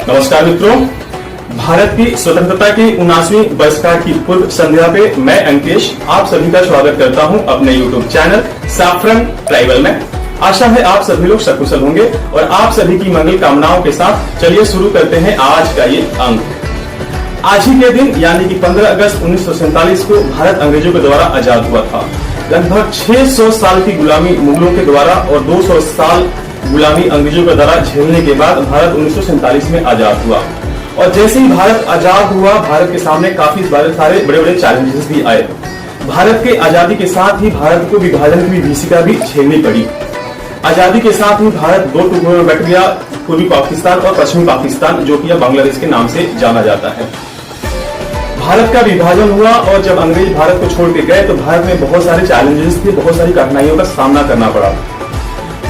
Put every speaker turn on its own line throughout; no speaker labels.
नमस्कार मित्रों, भारत की स्वतंत्रता की 79वीं वर्षगांठ की पूर्व संध्या पे मैं अंकेश आप सभी का स्वागत करता हूं अपने YouTube चैनल सैफरन ट्राइबल में। आशा है आप सभी लोग सकुशल होंगे और आप सभी की मंगल कामनाओं के साथ चलिए शुरू करते हैं आज का ये अंक। आज ही के दिन यानी कि 15 अगस्त 1947 को भारत अंग्रेजों के द्वारा आजाद हुआ था। लगभग 600 साल की गुलामी मुगलों के द्वारा और 200 साल गुलामी अंग्रेजों के द्वारा झेलने के बाद भारत 1947 में आजाद हुआ। और जैसे ही भारत आजाद हुआ, भारत के सामने काफी सारे बड़े बड़े चैलेंजेस भी आए। भारत के आजादी के साथ ही भारत को विभाजन की भीषिका भी झेलनी पड़ी। आजादी के साथ ही भारत दो टुकड़ों में बट गया, पूर्वी पाकिस्तान और पश्चिमी पाकिस्तान, जो कि अब बांग्लादेश के नाम से जाना जाता है। भारत का विभाजन हुआ और जब अंग्रेज भारत को छोड़ के गए तो भारत में बहुत सारे चैलेंजेस थे, बहुत सारी कठिनाइयों का सामना करना पड़ा।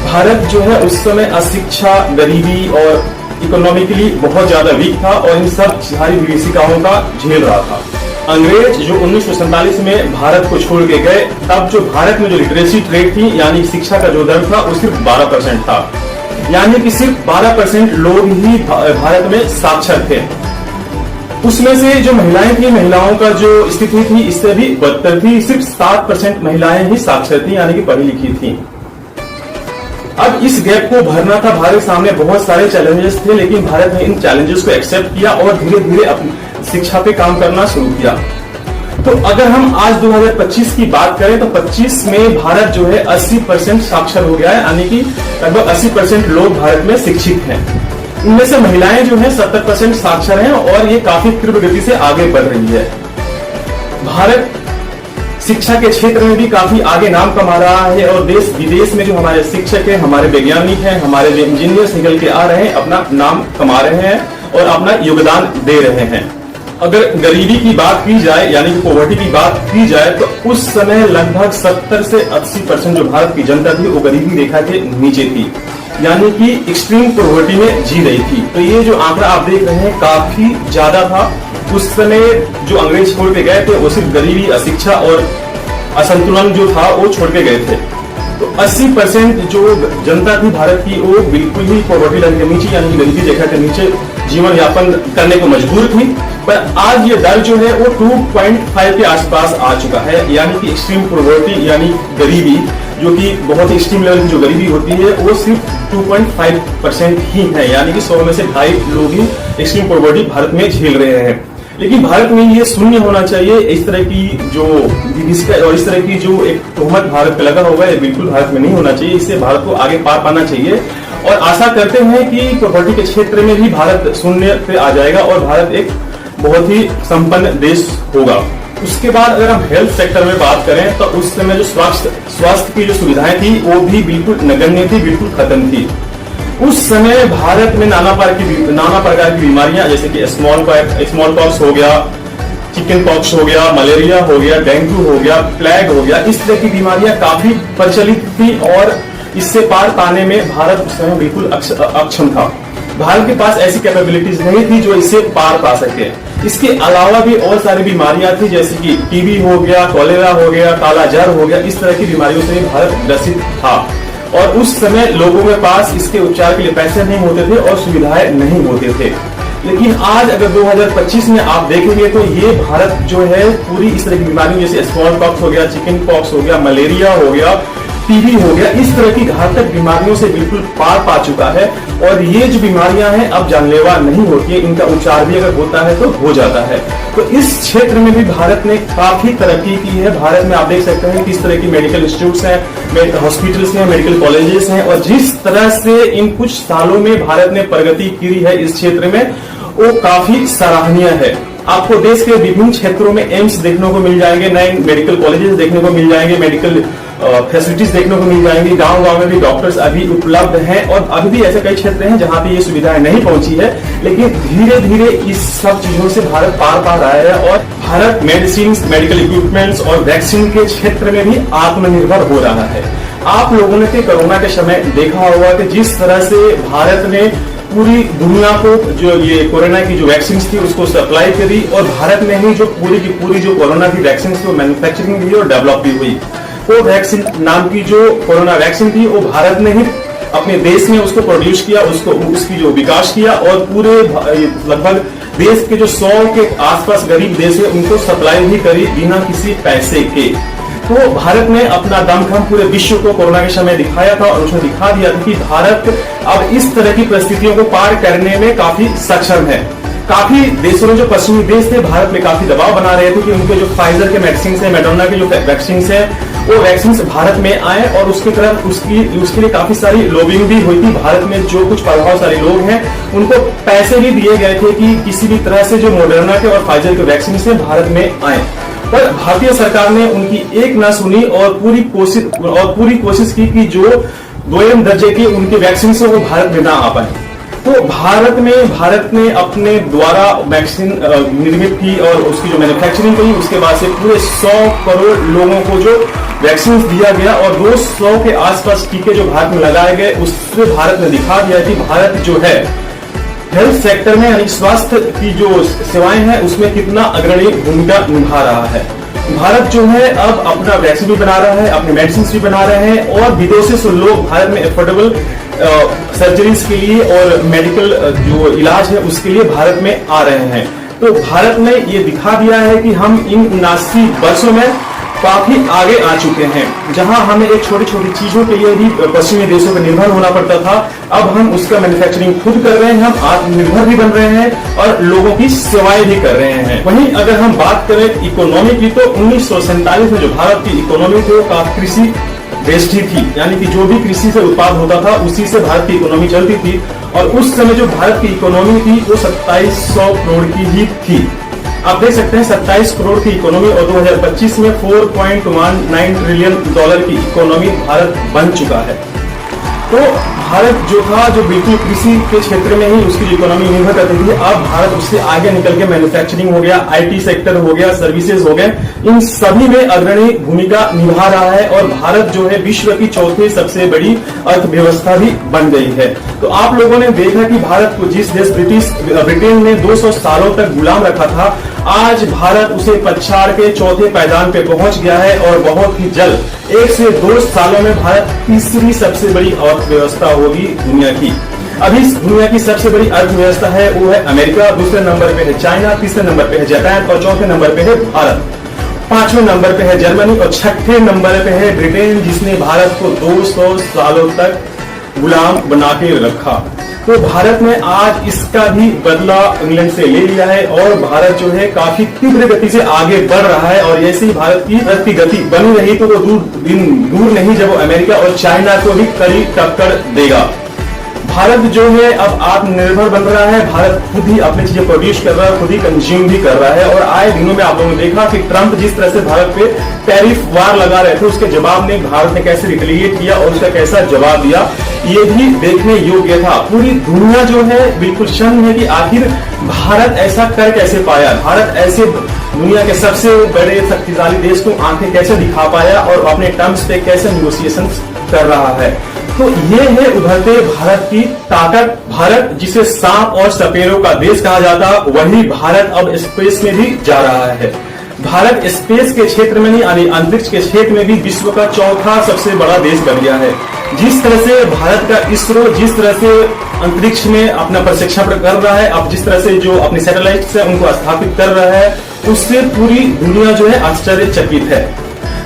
भारत जो है उस समय अशिक्षा, गरीबी और इकोनॉमिकली बहुत ज्यादा वीक था और इन सब सारी विभीषिकाओं का झेल रहा था। अंग्रेज जो 1947 में भारत को छोड़ के गए, तब जो भारत में जो लिटरेसी रेट थी यानी शिक्षा का जो दर था वो सिर्फ 12% था। यानी कि सिर्फ 12% लोग ही भारत में साक्षर थे। उसमें से जो महिलाएं थी, महिलाओं का जो स्थिति थी इससे भी बदतर थी। सिर्फ 7% महिलाएं ही साक्षर थी यानी कि पढ़ी लिखी थी। अब इस गैप को भरना था। भारत के सामने बहुत सारे चैलेंजेस थे, लेकिन भारत ने इन चैलेंजेस को एक्सेप्ट किया और धीरे धीरे अपनी शिक्षा पे काम करना शुरू किया। तो अगर हम आज 2025 की बात करें तो 25 में भारत जो है 80% साक्षर हो गया है, यानी कि लगभग 80% लोग भारत में शिक्षित हैं। इनमें से महिलाएं जो है 70% साक्षर हैं और ये काफी तीव्र गति से आगे बढ़ रही है। भारत शिक्षा के क्षेत्र में भी काफी आगे नाम कमा रहा है और देश विदेश में जो हमारे शिक्षक हैं, हमारे वैज्ञानिक हैं, हमारे जो इंजीनियर्स निकल के आ रहे हैं, अपना नाम कमा रहे हैं और अपना योगदान दे रहे हैं। अगर गरीबी की बात की जाए यानी कि पॉवर्टी की बात की जाए तो उस समय लगभग 70 से 80% जो भारत की जनता थी वो गरीबी रेखा के नीचे थी, यानी कि एक्सट्रीम पॉवर्टी में जी रही थी। तो ये जो आंकड़ा आप देख रहे हैं काफी ज्यादा था। उस समय जो अंग्रेज छोड़ के गए थे वो सिर्फ गरीबी, अशिक्षा और असंतुलन जो था वो छोड़ के गए थे। तो 80% जो जनता थी भारत की वो बिल्कुल ही पॉवर्टी लाइन के नीचे यानी कि गरीबी रेखा के नीचे जीवन यापन करने को मजबूर थी। पर आज ये दर जो है वो 2.5 के आसपास आ चुका है, यानी कि एक्सट्रीम पॉवर्टी यानी गरीबी, जो कि बहुत ही एक्सट्रीम लेवल की जो गरीबी होती है वो सिर्फ 2.5% ही है, यानी कि 100 में से 2.5 लोग ही एक्सट्रीम पॉवर्टी भारत में झेल रहे हैं। लेकिन भारत में ये शून्य होना चाहिए। इस तरह की जो विभीषिका और इस तरह की जो एक तोहमत भारत पे लगा होगा ये बिल्कुल भारत में नहीं होना चाहिए। इससे भारत को आगे पार पाना चाहिए और आशा करते हैं कि पॉवर्टी के क्षेत्र में भी भारत शून्य पे आ जाएगा और भारत एक बहुत ही संपन्न देश होगा। उसके बाद अगर हम हेल्थ सेक्टर में बात करें तो उस समय जो स्वास्थ्य की जो सुविधाएं थी वो भी बिल्कुल नगण्य थी, बिल्कुल खत्म थी। उस समय भारत में नाना प्रकार की बीमारियां जैसे कि स्मॉल पॉक्स हो गया, चिकन पॉक्स हो गया, मलेरिया हो गया, डेंगू हो गया, प्लेग हो गया, इस तरह की बीमारियां काफी प्रचलित थी और इससे पार पाने में भारत उस समय बिल्कुल अक्षम था। भारत के पास ऐसी कैपेबिलिटीज नहीं थी जो इससे पार पा सके। इसके अलावा भी और सारी बीमारियां थी जैसे कि टीबी हो गया, कॉलेरा हो गया, काला जर हो गया, इस तरह की बीमारियों से भारत ग्रसित था और उस समय लोगों के पास इसके उपचार के लिए पैसे नहीं होते थे और सुविधाएं नहीं होते थे। लेकिन आज अगर 2025 में आप देखेंगे तो ये भारत जो है पूरी इस तरह की बीमारियों जैसे स्मॉल पॉक्स हो गया, चिकन पॉक्स हो गया, मलेरिया हो गया, टीबी हो गया, इस तरह की घातक बीमारियों से बिल्कुल पार पा चुका है। और ये जो बीमारियां हैं अब जानलेवा नहीं होती है, इनका उपचार भी अगर होता है तो हो जाता है। तो इस क्षेत्र में भी भारत ने काफी तरक्की की है। भारत में आप देख सकते हैं किस तरह की मेडिकल इंस्टीट्यूट्स हैं, हॉस्पिटल्स हैं, मेडिकल कॉलेजेस हैं और जिस तरह से इन कुछ सालों में भारत ने प्रगति की है इस क्षेत्र में वो काफी सराहनीय है। आपको देश के विभिन्न क्षेत्रों में एम्स देखने को मिल जाएंगे, नए मेडिकल कॉलेजेस देखने को मिल जाएंगे, मेडिकल फैसिलिटीज देखने को मिल जाएंगी। गांव-गांव में भी डॉक्टर्स अभी उपलब्ध हैं और अभी भी ऐसे कई क्षेत्र हैं जहां पे ये सुविधाएं नहीं पहुंची है, लेकिन धीरे धीरे इस सब चीजों से भारत पार पा रहा है और भारत मेडिसिन, मेडिकल इक्विपमेंट्स और वैक्सीन के क्षेत्र में भी आत्मनिर्भर हो रहा है। आप लोगों ने कोरोना के समय देखा होगा कि जिस तरह से भारत ने पूरी दुनिया को जो ये कोरोना की जो वैक्सीन थी उसको सप्लाई करी और भारत में ही जो पूरी की पूरी जो कोरोना की वैक्सीन थी वो मैन्युफैक्चरिंग हुई और डेवलप भी हुई। कोवैक्सीन नाम की जो कोरोना वैक्सीन थी, वो भारत ने ही अपने देश में उसको प्रोड्यूस किया, उसकी जो विकास किया और पूरे लगभग देश के जो 100 के आसपास गरीब देश है उनको सप्लाई भी करी बिना किसी पैसे के। तो भारत ने अपना दमखम पूरे विश्व को कोरोना के समय दिखाया था और उसने दिखा दिया था कि भारत अब इस तरह की परिस्थितियों को पार करने में काफी सक्षम है। काफी देशों में जो पश्चिमी देश थे भारत में काफी दबाव बना रहे थे कि उनके जो फाइजर के वैक्सीन है, मॉडर्ना के जो वैक्सीन है, वो वैक्सीन भारत में आए और उसके तरफ उसके लिए काफी सारी लॉबिंग भी हुई थी। भारत में जो कुछ प्रभावशाली लोग हैं उनको पैसे भी दिए गए थे कि किसी भी तरह से जो मॉडर्ना के और फाइजर के वैक्सीन से भारत में आए, पर भारतीय सरकार ने उनकी एक न सुनी और पूरी कोशिश की कि जो दोयम दर्जे की उनकी वैक्सीन से वो भारत में ना आ पाए। तो भारत ने अपने द्वारा वैक्सीन निर्मित की और उसकी जो मैन्युफैक्चरिंग की, उसके बाद से पूरे 100 करोड़ लोगों को जो वैक्सीन दिया गया और 200 के आसपास टीके जो भारत में लगाए गए, उससे भारत ने दिखा दिया कि भारत जो है हेल्थ सेक्टर में यानी स्वास्थ्य की जो सेवाएं हैं उसमें कितना अग्रणी भूमिका निभा रहा है। भारत जो है अब अपना वैक्सीन भी बना रहा है, अपने मेडिसिन भी बना रहे हैं और विदेशी से लोग भारत में अफोर्डेबल सर्जरीज के लिए और मेडिकल जो इलाज है उसके लिए भारत में आ रहे हैं। तो भारत ने ये दिखा दिया है कि हम इन 79 वर्षों में काफी आगे आ चुके हैं। जहां हमें एक छोटी छोटी चीजों के लिए भी पश्चिमी देशों पर निर्भर होना पड़ता था, अब हम उसका मैन्युफैक्चरिंग खुद कर रहे हैं, हम आत्मनिर्भर भी बन रहे हैं और लोगों की सेवाएं भी कर रहे हैं। वहीं अगर हम बात करें इकोनॉमी की, तो 1947 में जो भारत की इकोनॉमी थी वो काफी कृषि बेस्ड ही थी, यानी कि जो भी कृषि से उत्पाद होता था उसी से भारत की इकोनॉमी चलती थी और उस समय जो भारत की इकोनॉमी थी वो 2700 करोड़ की ही थी। आप देख सकते हैं 27 करोड़ की इकोनॉमी और 2025 में $4.19 ट्रिलियन की इकोनॉमी भारत बन चुका है। तो भारत जो था जो बिल्कुल कृषि के क्षेत्र में ही उसकी इकोनॉमी निर्भर करती थी, अब भारत उससे आगे निकल के मैन्युफैक्चरिंग हो गया, आईटी सेक्टर हो गया, सर्विसेज हो गए, इन सभी में अग्रणी भूमिका निभा रहा है और भारत जो है विश्व की चौथी सबसे बड़ी अर्थव्यवस्था भी बन गई है। तो आप लोगों ने देखा कि भारत को जिस देश ब्रिटेन ने 200 सालों तक गुलाम रखा था, आज भारत उसे पछाड़ के चौथे पायदान पे पहुंच गया है और बहुत ही जल्द 1 से 2 सालों में भारत तीसरी सबसे बड़ी अर्थव्यवस्था होगी दुनिया की। अभी दुनिया की सबसे बड़ी अर्थव्यवस्था है वो है अमेरिका, दूसरे नंबर पे है चाइना, तीसरे नंबर पे है जापान और चौथे नंबर पे है भारत, 5वें नंबर पे है जर्मनी और 6ठे नंबर पे है ब्रिटेन, जिसने भारत को 200 सालों तक गुलाम बना के रखा। तो भारत ने आज इसका भी बदला इंग्लैंड से ले लिया है और भारत जो है काफी तीव्र गति से आगे बढ़ रहा है और ऐसे ही भारत की गति बनी रही तो वो दूर नहीं जब वो अमेरिका और चाइना को भी कड़ी टक्कर देगा। भारत जो है अब आत्मनिर्भर बन रहा है, भारत खुद ही अपनी चीजें प्रोड्यूस कर रहा है, खुद ही कंज्यूम भी कर रहा है और आए दिनों में आप लोगों ने देखा कि ट्रंप जिस तरह से भारत पे टैरिफ वार लगा रहे थे, उसके जवाब में भारत ने कैसे रिटेलिएट किया और उसका कैसा जवाब दिया, ये भी देखने योग्य था। पूरी दुनिया जो है बिल्कुल शर्म है कि आखिर भारत ऐसा कर कैसे पाया, भारत ऐसे दुनिया के सबसे बड़े शक्तिशाली देश को आंखें कैसे दिखा पाया और अपने टर्म्स पे कैसे निगोशिएशन कर रहा है। तो ये है उभरते भारत की ताकत। भारत जिसे सांप और सपेरों का देश कहा जाता, वही भारत अब स्पेस में भी जा रहा है। भारत स्पेस के क्षेत्र में नहीं यानी अंतरिक्ष के क्षेत्र में भी विश्व का चौथा सबसे बड़ा देश बन गया है। जिस तरह से भारत का इसरो जिस तरह से अंतरिक्ष में अपना प्रशिक्षण कर रहा है, अब जिस तरह से जो अपने सैटेलाइट्स है उनको स्थापित कर रहा है, उससे पूरी दुनिया जो है आश्चर्यचकित है।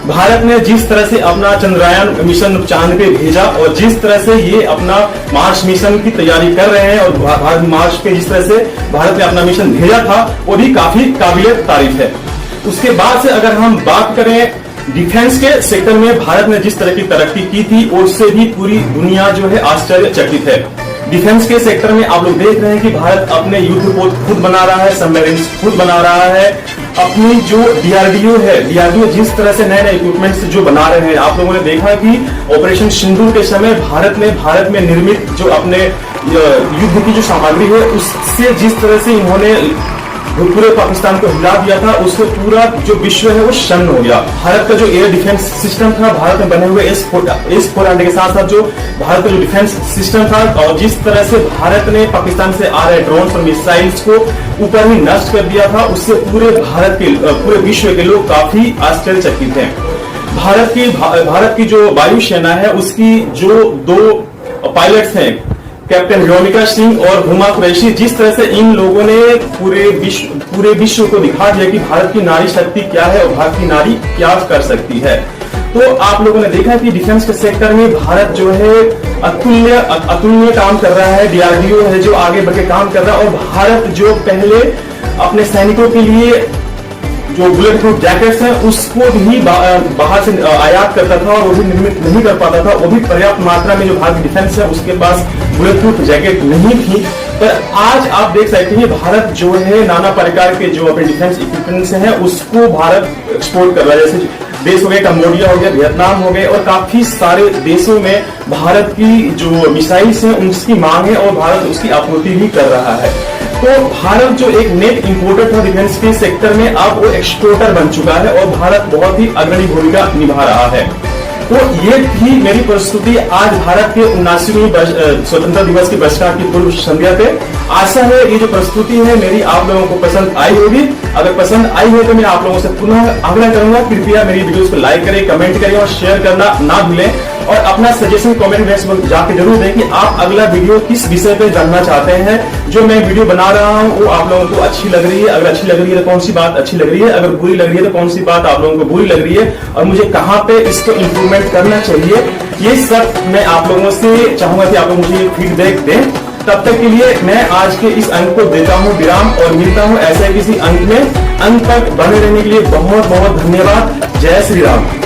भारत ने जिस तरह से अपना चंद्रयान मिशन चांद पे भेजा और जिस तरह से ये अपना मार्स मिशन की तैयारी कर रहे हैं और भारत मार्स पे जिस तरह से भारत ने अपना मिशन भेजा था वो भी काफी काबिले तारीफ है। उसके बाद से अगर हम बात करें डिफेंस के सेक्टर में भारत ने जिस तरह की तरक्की की थी उससे भी पूरी दुनिया जो है आश्चर्यचकित है। डिफेंस के सेक्टर में आप लोग देख रहे हैं कि भारत अपने युद्धपोत खुद बना रहा है, सबमरीन खुद बना रहा है, अपनी जो डीआरडीओ है, डीआरडीओ जिस तरह से नए नए इक्विपमेंट्स जो बना रहे हैं। आप लोगों ने देखा कि ऑपरेशन सिंदूर के समय भारत में निर्मित जो अपने युद्ध की जो सामग्री है उससे जिस तरह से इन्होंने पूरे पाकिस्तान को हिला दिया था, उससे पूरा जो विश्व है वो शन्न हो गया। भारत का जो एयर डिफेंस सिस्टम था, भारत में बने हुए S-400 के साथ साथ जो भारत का जो डिफेंस सिस्टम था और जिस तरह से भारत ने पाकिस्तान से आ रहे ड्रोन और मिसाइल्स को ऊपर ही नष्ट कर दिया था, उससे पूरे भारत के पूरे विश्व के लोग काफी आश्चर्यचकित हैं। भारत की जो वायुसेना है उसकी जो 2 पायलट्स हैं, कैप्टन व्योमिका सिंह और हुमा कुरैशी, जिस तरह से इन लोगों ने पूरे विश्व को दिखा दिया कि भारत की नारी शक्ति क्या है और भारत की नारी क्या कर सकती है। तो आप लोगों ने देखा कि डिफेंस के सेक्टर में भारत जो है अतुल्य काम कर रहा है। डीआरडीओ है जो आगे बढ़ के काम कर रहा है, और भारत जो पहले अपने सैनिकों के लिए जो बुलेट प्रूफ जैकेट्स हैं उसको भी बाहर से आयात करता था और वो भी निर्मित नहीं कर पाता था, वो भी पर्याप्त मात्रा में जो भारतीय डिफेंस है उसके पास बुलेट प्रूफ जैकेट नहीं थी। पर आज आप देख सकते हैं भारत जो है नाना प्रकार के जो अपने डिफेंस इक्विपमेंट्स हैं उसको भारत एक्सपोर्ट कर रहा है। जैसे देश हो गए कंबोडिया हो गया, वियतनाम हो गए, और काफी सारे देशों में भारत की जो मिसाइल्स हैं उसकी मांग है और भारत उसकी आपूर्ति भी कर रहा है। तो भारत जो एक नेट इंपोर्टर था डिफेंस के सेक्टर में, अब वो एक्सपोर्टर बन चुका है और भारत बहुत ही अग्रणी भूमिका निभा रहा है। तो ये थी मेरी प्रस्तुति आज भारत के 79वीं स्वतंत्रता दिवस की वर्षगांठ की पूर्व संध्या पे। आशा है ये जो प्रस्तुति है मेरी आप लोगों को पसंद आई होगी। अगर पसंद आई हो तो मैं आप लोगों से पुनः आग्रह करूंगा, कृपया मेरी वीडियोस को लाइक करें, कमेंट करें और शेयर करना ना भूलें, और अपना सजेशन कमेंट बॉक्स में जाके जरूर दें कि आप अगला वीडियो किस विषय पे जानना चाहते हैं। जो मैं वीडियो बना रहा हूं वो आप लोगों को अच्छी लग रही है, अगर अच्छी लग रही है तो कौन सी बात अच्छी लग रही है, अगर बुरी लग रही है तो कौन सी बात आप लोगों को बुरी लग रही है, और मुझे कहां पे इसको इंप्रूवमेंट करना चाहिए, ये सब मैं आप लोगों से चाहूंगा कि आप लोग मुझे फीडबैक दें। तब तक के लिए मैं आज के इस अंक को देता हूं विराम और मिलता हूं ऐसे किसी अंक में। अंत तक बने रहने के लिए बहुत बहुत धन्यवाद। जय श्री राम।